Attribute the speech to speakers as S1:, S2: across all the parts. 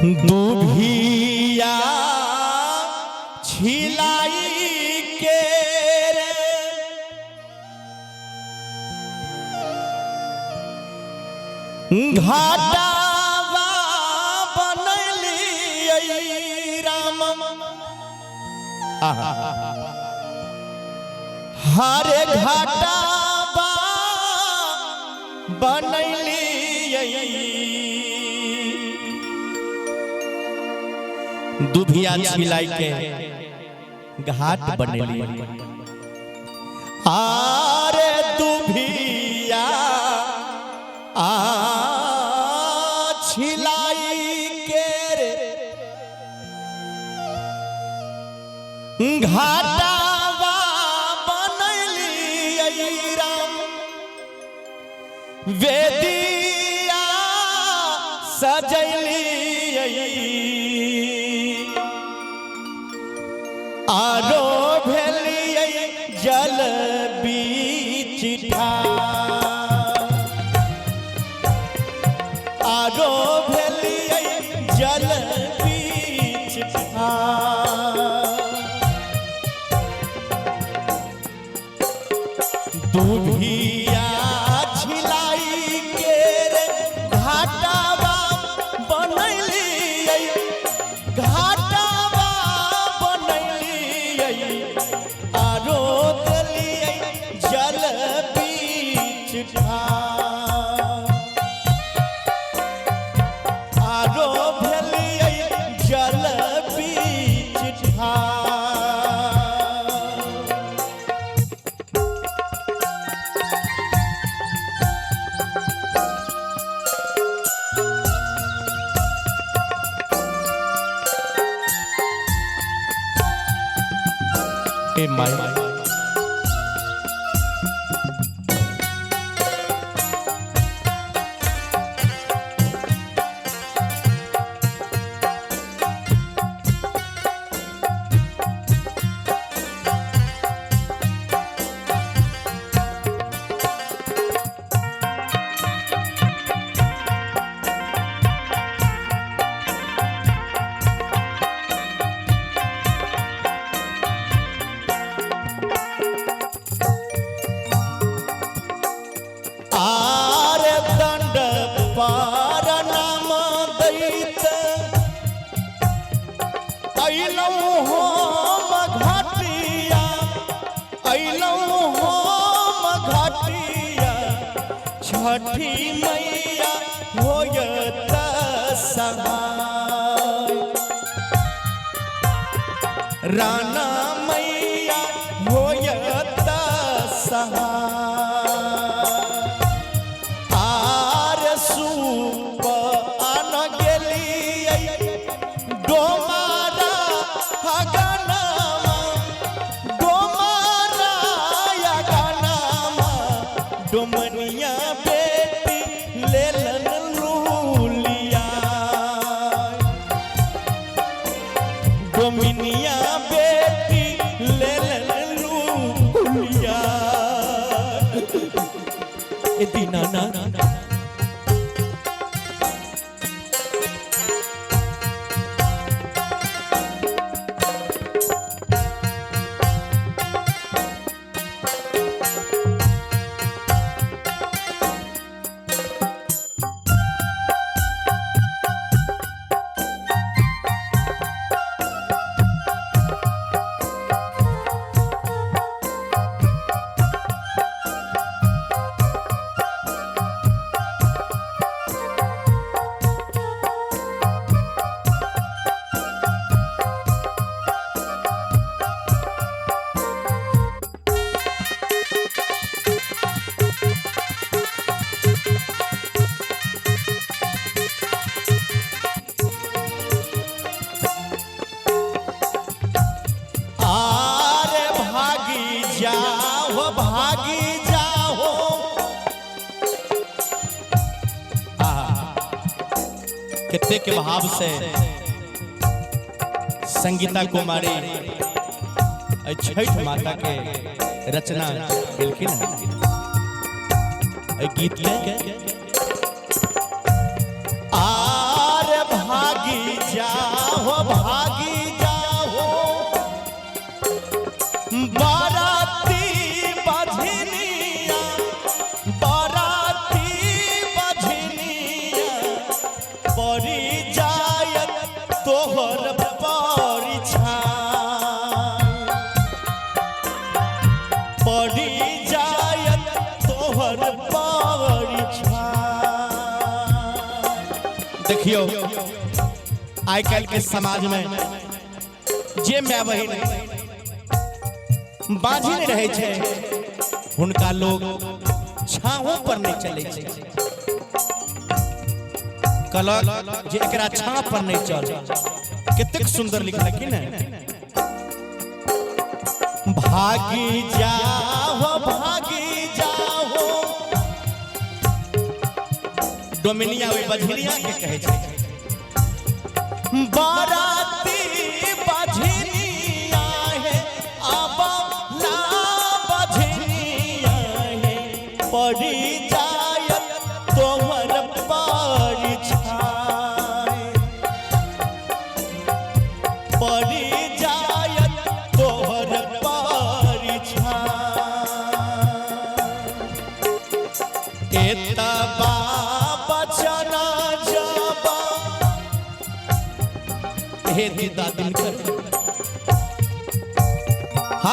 S1: दुभिया छिलाई के घाटावा बनली राम हरे घाटावा बनली दुभिया छिलाई के घाट बनली आरे दुभिया छिलाई के घाटावा बनली राम वेदिया सजली आरो भेलियै जल बीच ठार आरो भेलियै जल बीच ठार दुभिया छिलाई के घाटावा बनलियै घाटावा आरो देलियै जल बीच ठार आरो भेलियै जल बीच ठार ए माई छठी मैया होयत सहाय राना मैया होयत सहाय आर सूप आन गेलियै डोमारा हगनामा डोमारा हगनामा डोमनिया डोमिनिया बेटी ले लूलिया ए दीनाना भागी जाओ कितने के भाव से संगीता कुमारी छठ माता के रचना केलखिन गीत के आर भागी हो भागी जाओ बाराती बजनिया बाराती बजनिया परी जायत तोहर परिछा परी जायत तोहर परिछा। देखियो आइ काल्हि के समाज में जे मैं बहिन बाजी नहीं रहे छे हुनका लोग छाहों पर नहीं चले छे कलक जे एकरा छाह पर नहीं चल कितक सुंदर लिखलखिन है भागी जाओ डोमिनिया वे बझनिया के कहे छे बाराती बझनिया है आबा ला बझनिया है पड़ी जायत तोहर परिछाए पड़ी जायत तोहर परिछाए। एतबा बचना जाबा हे दीदा दिलकर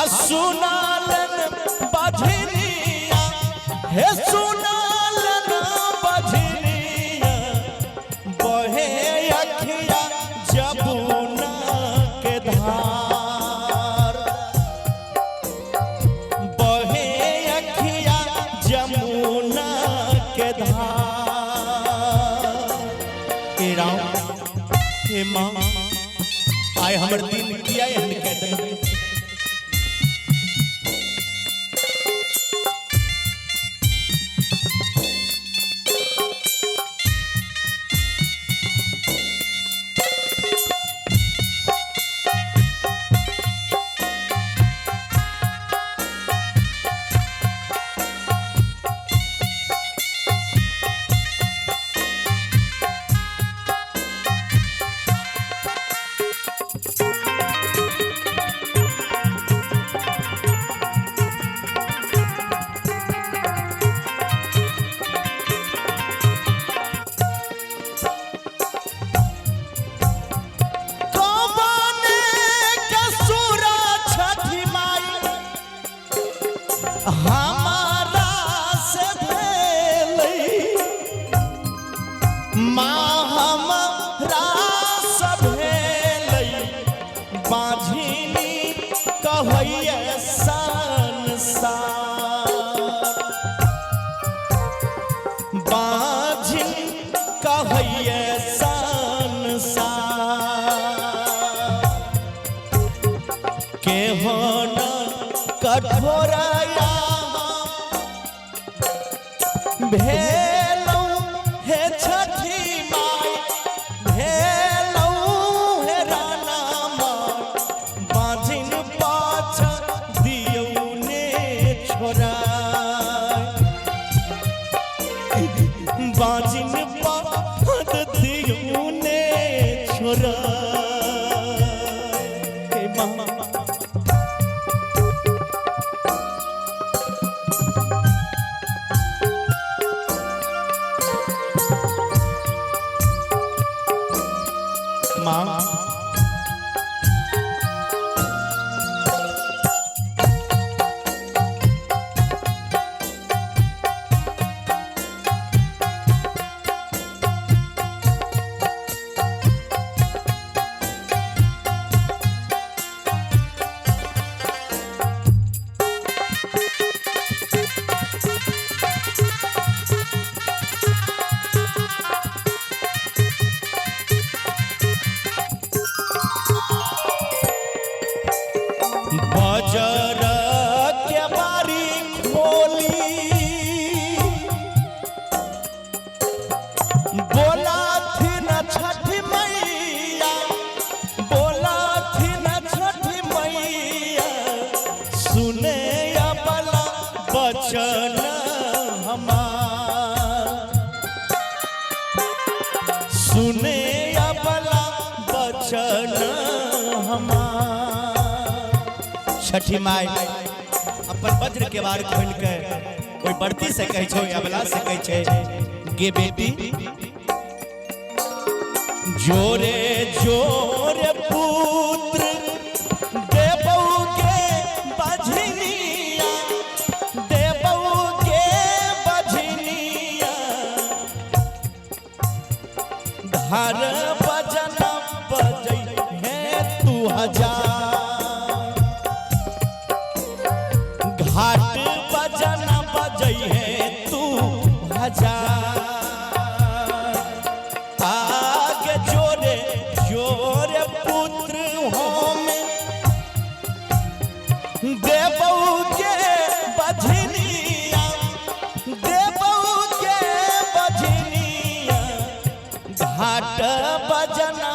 S1: सुनालन बझनिया हे सुनालन बझनिया बहे अखिया जमुना के धार बहे अखिया जमुना के धार। हे राम हे माँ आए हमर दिन किया हन कह दे हमारा से भेलै माँ हमारा से भेलै बाझिनी कहैया संसार बाझिन कहैया संसार केहन कठोरया भेलौ हे छठी माई भेलौ हे राना माई बाझिन पाछ दियौ ने छोराई बाझिन पाछ दियौ ने छोराई। हे मामा माँ बचन हमार। छठी माई अपन वज्र के बार खोल के कोई बर्ती से कहे छो अबला से कहे छे गे बेटी जोरे जोरे पुत्र देबौ के बझनिया देबौ के बझनिया घर बजन बजै है तू हजार घाट बजन बजै है तू हजार आगे जोरे जोरे पुत्र हम देबौ के बझनिया देबौ के बझनिया घाट बजना